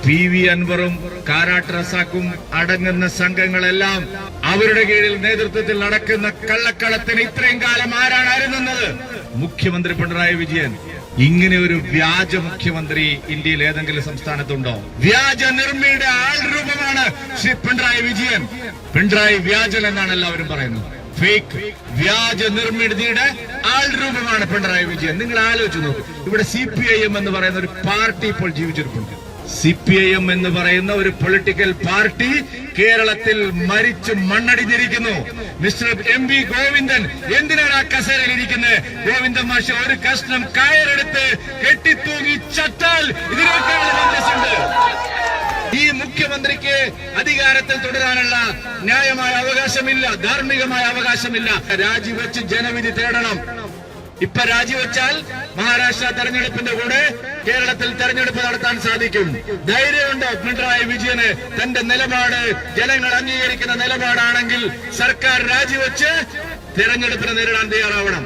PV അൻവറും Karat റസാഖും അടങ്ങുന്ന സംഘങ്ങളെല്ലാം അവരുടെ കീഴിൽ നേതൃത്വത്തിൽ നടക്കുന്ന കള്ളക്കളത്തിന് ഇത്രയും കാലം ആരാണ് അരുന്നത്? മുഖ്യമന്ത്രി പിണറായി വിജയൻ. ഇങ്ങനെ ഒരു വ്യാജ മുഖ്യമന്ത്രി ഇന്ത്യയിൽ ഏതെങ്കിലും സംസ്ഥാനത്തുണ്ടോ? വ്യാജ നിർമ്മിയുടെ ആൾ രൂപമാണ് ശ്രീ പിണറായി വിജയൻ. പിണറായി വ്യാജൻ എന്നാണ് എല്ലാവരും പറയുന്നത്. ഫേക്ക് വ്യാജ നിർമ്മിതിയുടെ ആൾ രൂപമാണ് പിണറായി വിജയൻ. നിങ്ങൾ ആലോചിച്ച് നോക്കൂ. ഇവിടെ CPIM എന്ന് പറയുന്ന ഒരു പാർട്ടി ഇപ്പോൾ ജീവിച്ചിരിപ്പുണ്ട്. CPIM എന്ന് പറയുന്ന ഒരു പൊളിറ്റിക്കൽ പാർട്ടി കേരളത്തിൽ മരിച്ചു മണ്ണടിഞ്ഞിരിക്കുന്നു. മിസ്റ്റർ MV ഗോവിന്ദൻ എന്തിനാണ് ആ കസേരയിൽ ഇരിക്കുന്നത്? ഗോവിന്ദൻ മാഷ് ഒരു കഷ്ണം കയറെടുത്ത് കെട്ടിത്തൂങ്ങി ചത്താൽ ഇതിനേക്കാൾ ഉണ്ട്. ഈ മുഖ്യമന്ത്രിക്ക് അധികാരത്തിൽ തുടരാനുള്ള ന്യായമായ അവകാശമില്ല, ധാർമ്മികമായ അവകാശമില്ല. രാജിവെച്ച് ജനവിധി തേടണം. ഇപ്പൊ രാജിവെച്ചാൽ മഹാരാഷ്ട്ര തെരഞ്ഞെടുപ്പിന്റെ കൂടെ കേരളത്തിൽ തെരഞ്ഞെടുപ്പ് നടത്താൻ സാധിക്കും. ധൈര്യമുണ്ട് പിണറായി വിജയന്. തന്റെ നിലപാട് ജനങ്ങൾ അംഗീകരിക്കുന്ന നിലപാടാണെങ്കിൽ സർക്കാർ രാജിവെച്ച് തെരഞ്ഞെടുപ്പിനെ നേരിടാൻ തയ്യാറാവണം.